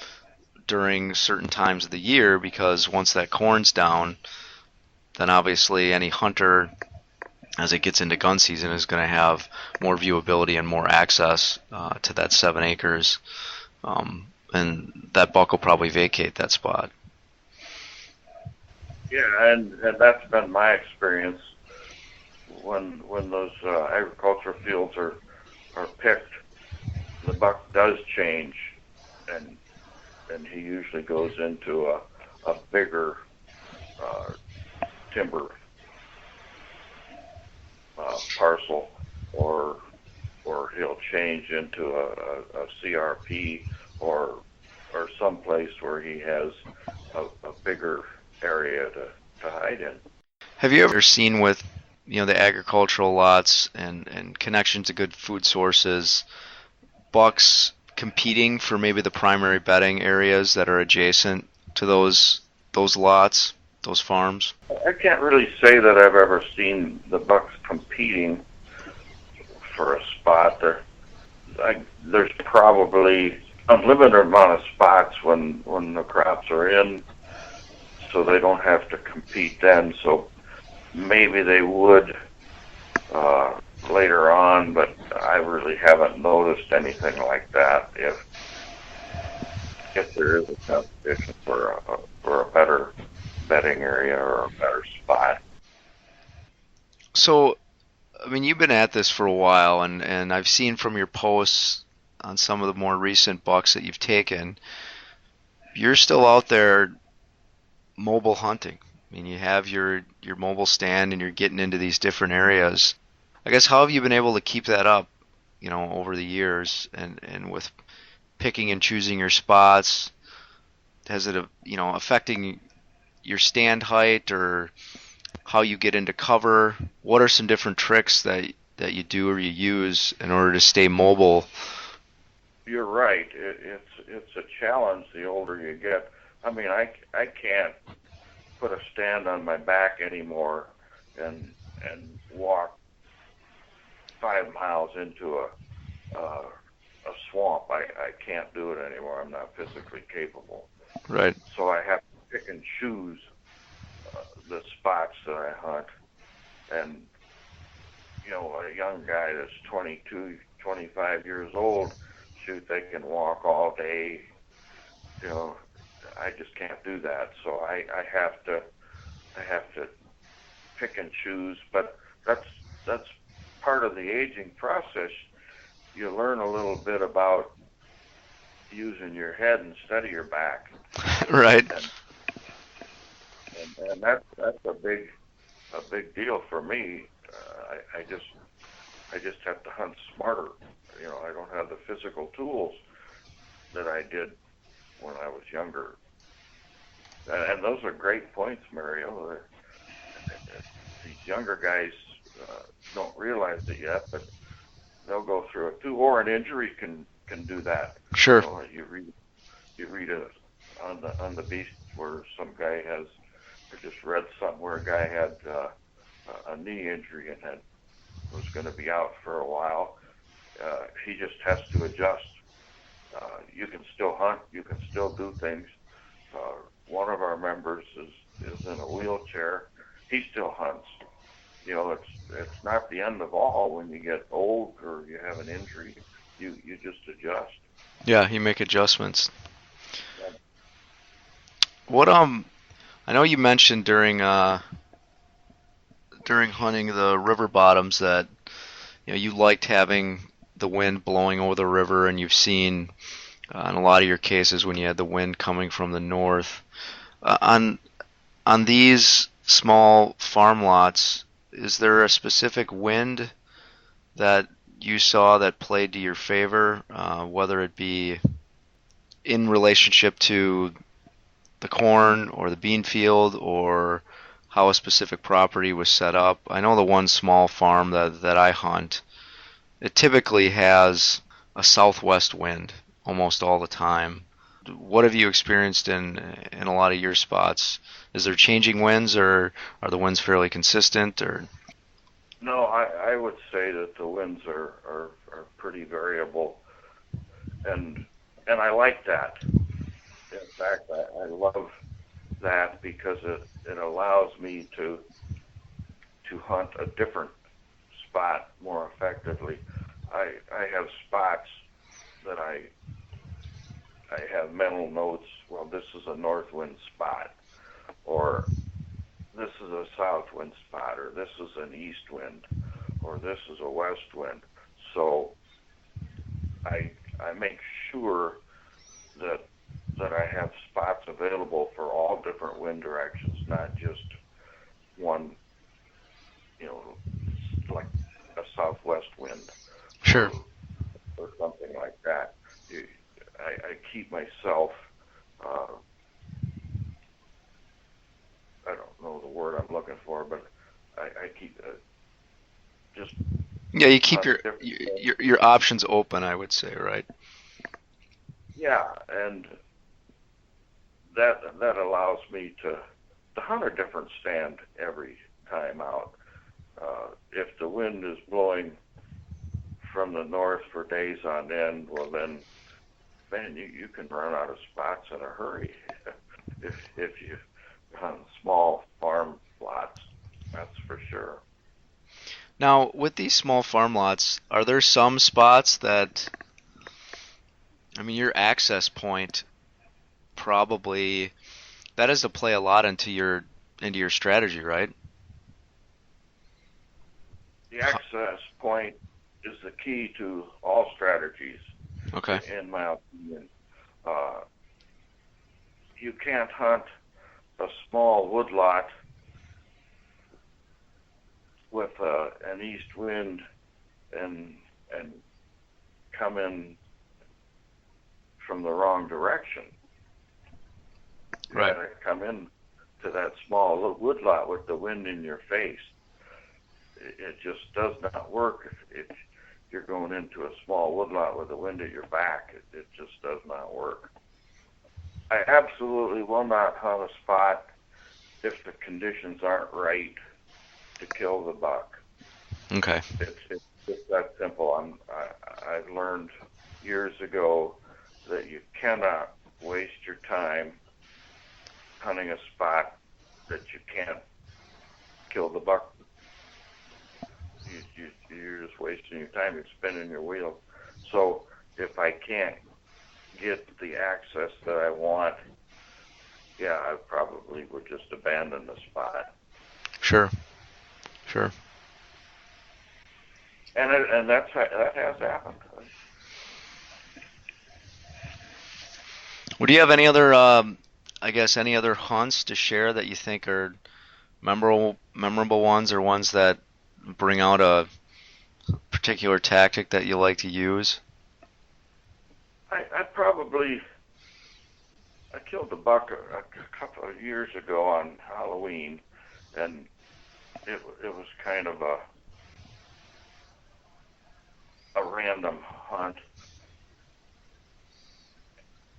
during certain times of the year, because once that corn's down, then obviously any hunter, as it gets into gun season, is going to have more viewability and more access to that 7 acres. And that buck will probably vacate that spot. Yeah, and that's been my experience when those agricultural fields are picked. The buck does change, and he usually goes into a bigger timber parcel, or he'll change into a CRP or someplace where he has a bigger area to hide in. Have you ever seen with the agricultural lots and connection to good food sources, bucks competing for maybe the primary bedding areas that are adjacent to those lots, those farms? I can't really say that I've ever seen the bucks competing for a spot. There's probably unlimited amount of spots when the crops are in, so they don't have to compete then. So maybe they would later on, but I really haven't noticed anything like that. If there is a competition for a better bedding area or a better spot. So, I mean, you've been at this for a while, and I've seen from your posts on some of the more recent bucks that you've taken, you're still out there mobile hunting. I mean, you have your mobile stand and you're getting into these different areas. I guess, how have you been able to keep that up, over the years, and with picking and choosing your spots? Has it, affecting your stand height or how you get into cover? What are some different tricks that you do or you use in order to stay mobile? You're right. It's a challenge the older you get. I mean, I can't put a stand on my back anymore and walk 5 miles into a swamp. I can't do it anymore. I'm not physically capable. Right. So I have to pick and choose the spots that I hunt. And, a young guy that's 22, 25 years old, shoot, they can walk all day. I just can't do that. So I have to pick and choose. But that's part of the aging process. You learn a little bit about using your head instead of your back. Right. And that's a big deal for me. I just have to hunt smarter. I don't have the physical tools that I did when I was younger. And those are great points, Mario. These younger guys don't realize it yet, but they'll go through it too. Or an injury can do that. Sure. You read on the Beast where some guy has. I just read something where a guy had a knee injury and was going to be out for a while, he just has to adjust. You can still hunt. You can still do things. One of our members is in a wheelchair. He still hunts. You know, it's not the end of all when you get old or you have an injury. You just adjust. Yeah, you make adjustments. Yeah. What I know you mentioned during hunting the river bottoms that you liked having the wind blowing over the river, and you've seen in a lot of your cases when you had the wind coming from the north. On these small farm lots, is there a specific wind that you saw that played to your favor, whether it be in relationship to the corn or the bean field, or how a specific property was set up? I know the one small farm that I hunt, it typically has a southwest wind almost all the time. What have you experienced in a lot of your spots? Is there changing winds, or are the winds fairly consistent? Or No, I would say that the winds are pretty variable, and I like that. In fact, I love that because it allows me to hunt a different spot more effectively. I have spots that I have mental notes. Well, this is a north wind spot, or this is a south wind spot, or this is an east wind, or this is a west wind. So I make sure that I have spots available for all different wind directions, not just one, like a southwest wind. Sure. Or something like that. I keep myself, I don't know the word I'm looking for, but I keep just. Yeah, you keep your options open, I would say, right? Yeah, and that allows me to hunt a different stand every time out. If the wind is blowing from the north for days on end, well then, man, you can run out of spots in a hurry if you hunt small farm lots. That's for sure. Now, with these small farm lots, are there some spots that, your access point probably, that has to play a lot into your strategy, right? The access point is the key to all strategies. Okay. In my opinion, you can't hunt a small woodlot with an east wind and come in from the wrong direction. You Right. gotta come in to that small woodlot with the wind in your face. It just does not work if you're going into a small woodlot with the wind at your back. It just does not work. I absolutely will not hunt a spot if the conditions aren't right to kill the buck. Okay. It's just that simple. I've learned years ago that you cannot waste your time hunting a spot that you can't kill the buck. You're just wasting your time. You're spinning your wheels. So if I can't get the access that I want, yeah, I probably would just abandon the spot. Sure. And that has happened. Well, do you have any other, any other hunts to share that you think are memorable ones, or ones that bring out a particular tactic that you like to use? I killed a buck a couple of years ago on Halloween, and it was kind of a random hunt.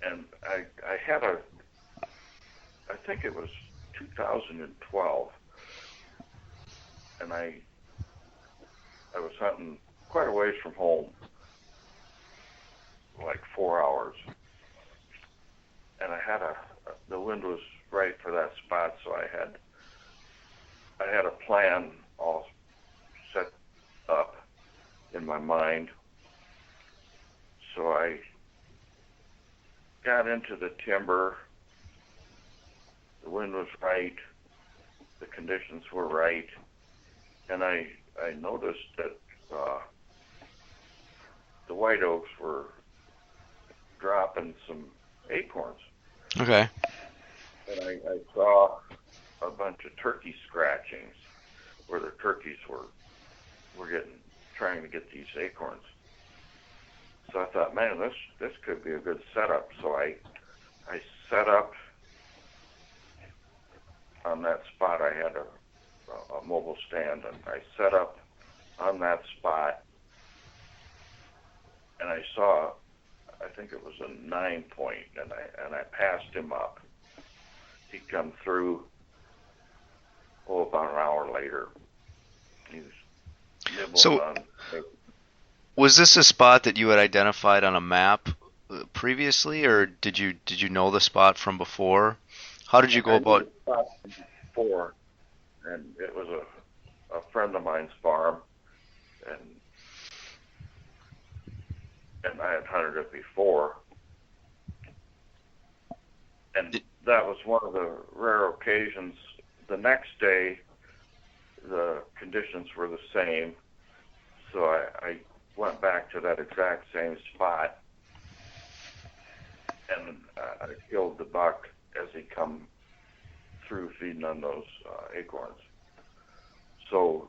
And I had I think it was 2012, and I was hunting quite a ways from home, 4 hours, and the wind was right for that spot, so I had a plan all set up in my mind. So I got into the timber. The wind was right. The conditions were right. And I noticed that the white oaks were dropping some acorns. Okay. And I saw a bunch of turkey scratchings where the turkeys were trying to get these acorns. So I thought, man, this could be a good setup. So I set up on that spot. I had a mobile stand, and I set up on that spot, and I saw, I think it was a 9-point, and I passed him up. He come through about an hour later. He was nibbling on. Was this a spot that you had identified on a map previously, or did you know the spot from before? How did you go about? I knew the spot from before, and it was a friend of mine's farm, and I had hunted it before, and that was one of the rare occasions. The next day, the conditions were the same, so I went back to that exact same spot, and I killed the buck as he come through feeding on those acorns. So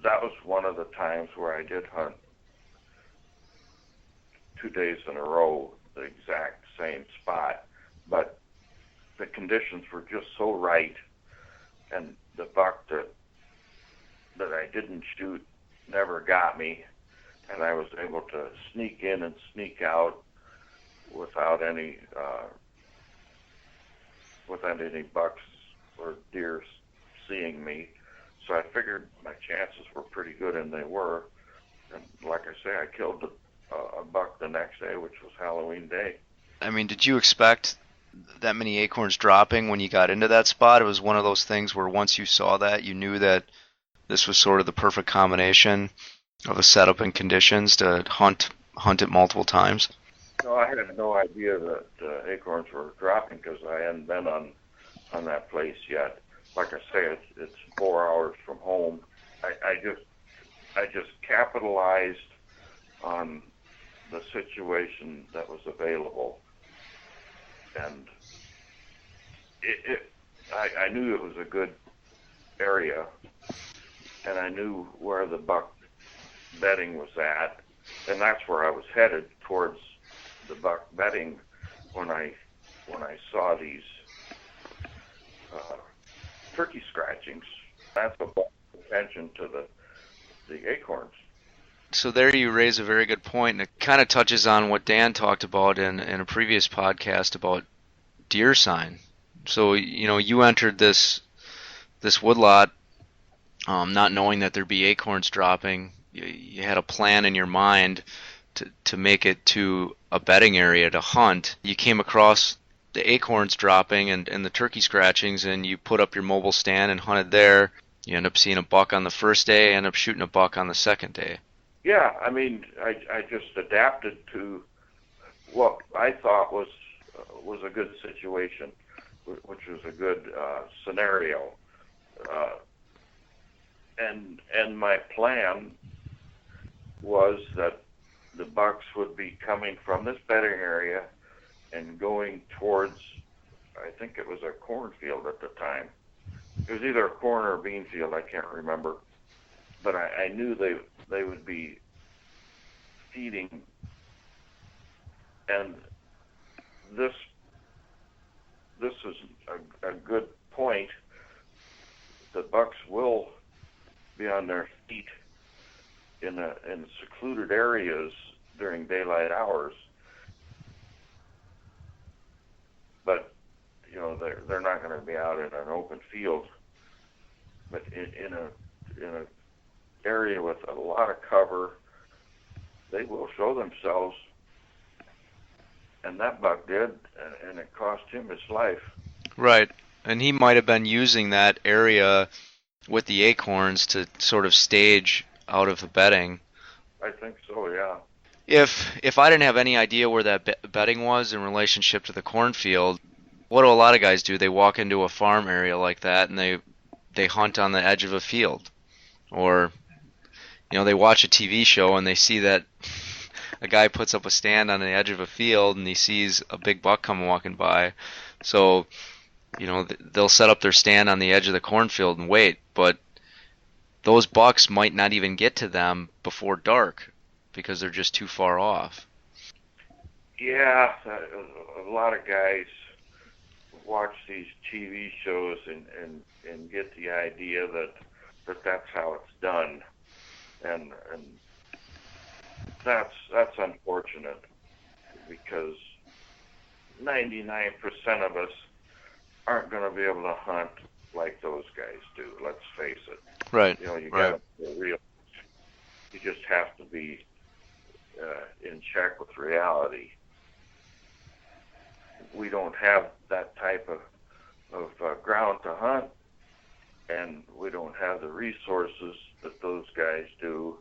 that was one of the times where I did hunt 2 days in a row, the exact same spot, but the conditions were just so right, and the buck that I didn't shoot never got me, and I was able to sneak in and sneak out without any bucks or deer seeing me. So I figured my chances were pretty good, and they were. And like I say, I killed a buck the next day, which was Halloween Day. I mean, did you expect that many acorns dropping when you got into that spot? It was one of those things where once you saw that, you knew that this was sort of the perfect combination of a setup and conditions to hunt it multiple times. No, I had no idea that acorns were dropping because I hadn't been on that place yet. Like I say, it's 4 hours from home. I just capitalized on the situation that was available, and I knew it was a good area, and I knew where the buck bedding was at, and that's where I was headed, towards the buck bedding, when I saw these turkey scratchings. That's what brought attention to the acorns. So there you raise a very good point, and it kind of touches on what Dan talked about in a previous podcast about deer sign. So, you entered this woodlot not knowing that there'd be acorns dropping. You had a plan in your mind to make it to a bedding area to hunt. You came across the acorns dropping and the turkey scratchings, and you put up your mobile stand and hunted there. You end up seeing a buck on the first day, end up shooting a buck on the second day. Yeah, I mean, I just adapted to what I thought was a good situation, which was a good scenario, and my plan was that the bucks would be coming from this bedding area and going towards, I think it was a cornfield at the time. It was either a corn or a bean field, I can't remember. But I knew they would be feeding, and this is a good point. The bucks will be on their feet in secluded areas during daylight hours, but they're not going to be out in an open field. But in a area with a lot of cover, they will show themselves and that buck did, and it cost him his life. Right. And he might have been using that area with the acorns to sort of stage out of the bedding. I think so, yeah. If I didn't have any idea where that bedding was in relationship to the cornfield, what do a lot of guys do? They walk into a farm area like that and they hunt on the edge of a field, or they watch a TV show and they see that a guy puts up a stand on the edge of a field and he sees a big buck come walking by. So, they'll set up their stand on the edge of the cornfield and wait, but those bucks might not even get to them before dark because they're just too far off. Yeah, a lot of guys watch these TV shows and get the idea that that's how it's done, and that's unfortunate, because 99% of us aren't going to be able to hunt like those guys do. Let's face it. Right. You got to be real. You just have to be in check with reality. We don't have that type of ground to hunt, and we don't have the resources that those guys do,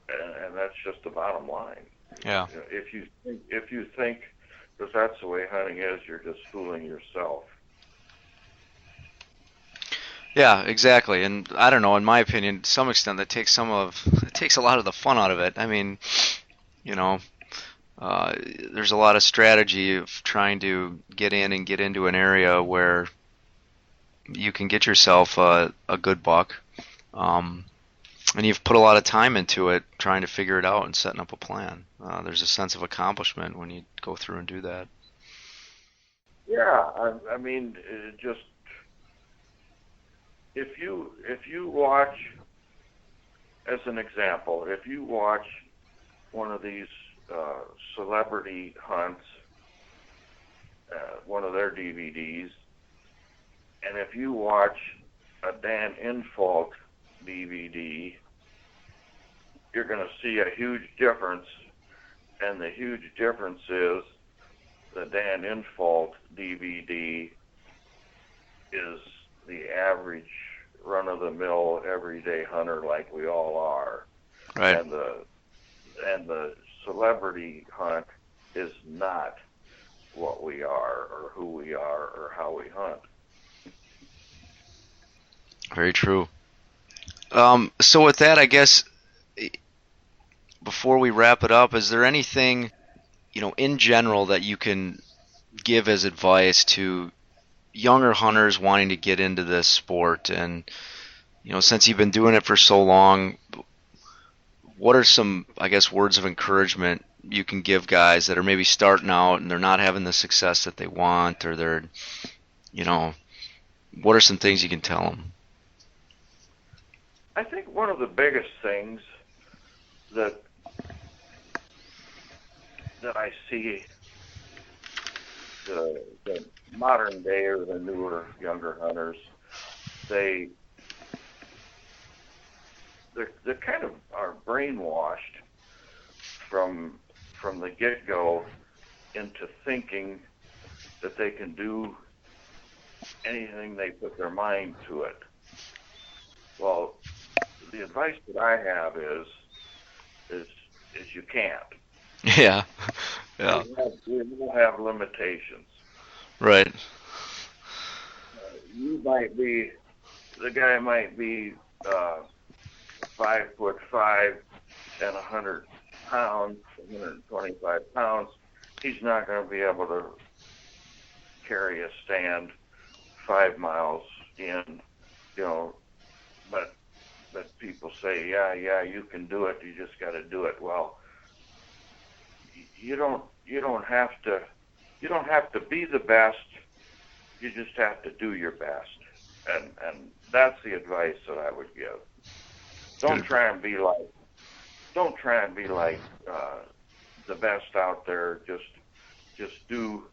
and that's just the bottom line. Yeah. If you think that that's the way hunting is, you're just fooling yourself. Yeah, exactly. And I don't know, in my opinion, to some extent, it takes a lot of the fun out of it. I mean, there's a lot of strategy of trying to get in and get into an area where you can get yourself a good buck. And you've put a lot of time into it, trying to figure it out and setting up a plan. There's a sense of accomplishment when you go through and do that. Yeah, I mean, just if you watch, as an example, if you watch one of these celebrity hunts, one of their DVDs, and if you watch a Dan Infalt DVD, you're going to see a huge difference, and the huge difference is the Dan Infalt DVD is the average run-of-the-mill everyday hunter like we all are, Right. and the celebrity hunt is not what we are or who we are or how we hunt. Very true. So with that, I guess, before we wrap it up, is there anything, in general that you can give as advice to younger hunters wanting to get into this sport? And, since you've been doing it for so long, what are some, I guess, words of encouragement you can give guys that are maybe starting out and they're not having the success that they want, or they're, what are some things you can tell them? I think one of the biggest things that I see the modern day or the newer younger hunters, they kind of are brainwashed from the get-go into thinking that they can do anything they put their mind to it. Well, the advice that I have is you can't. Yeah. Yeah. We will have limitations. Right. The guy might be 5'5" and 100 pounds, 125 pounds. He's not going to be able to carry a stand 5 miles in, but people say, yeah, you can do it. You just got to do it. Well, you don't have to be the best. You just have to do your best, and that's the advice that I would give. Don't try and be like the best out there. Just do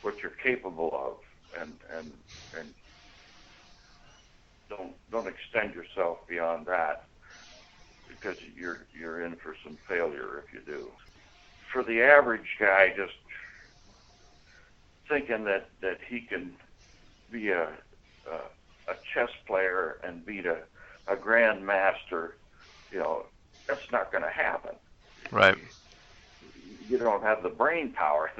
what you're capable of, and don't extend yourself beyond that, because you're in for some failure if you do. for the average guy just thinking that he can be a chess player and beat a grandmaster, that's not going to happen. Right. You don't have the brain power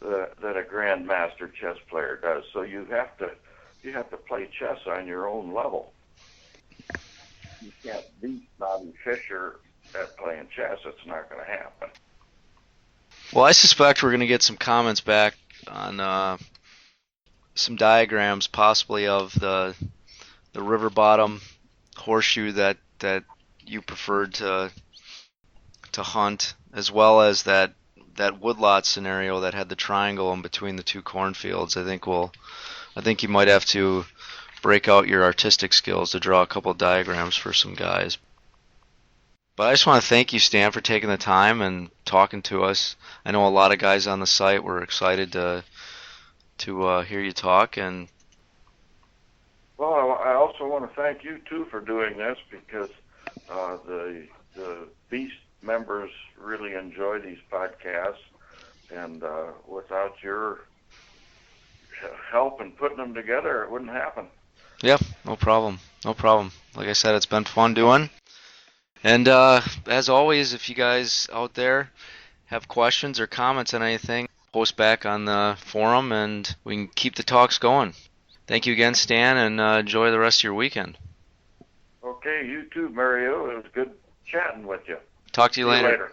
that a grandmaster chess player does. So you have to play chess on your own level. You can't beat Bobby Fischer at playing chess. It's not going to happen. Well, I suspect we're going to get some comments back on some diagrams, possibly of the river bottom horseshoe that you preferred to hunt, as well as that woodlot scenario that had the triangle in between the two cornfields. I think you might have to break out your artistic skills to draw a couple of diagrams for some guys. But I just want to thank you, Stan, for taking the time and talking to us. I know a lot of guys on the site were excited to hear you talk. And well, I also want to thank you too for doing this, because the Beast members really enjoy these podcasts, and without your help in putting them together, it wouldn't happen. Yeah, no problem. Like I said, it's been fun doing. And as always, if you guys out there have questions or comments on anything, post back on the forum and we can keep the talks going. Thank you again, Stan, and enjoy the rest of your weekend. Okay, you too, Mario. It was good chatting with you. Talk to you later. See you later.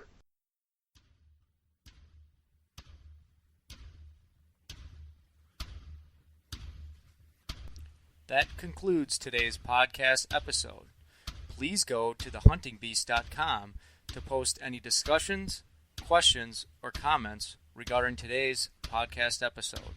That concludes today's podcast episode. Please go to thehuntingbeast.com to post any discussions, questions, or comments regarding today's podcast episode.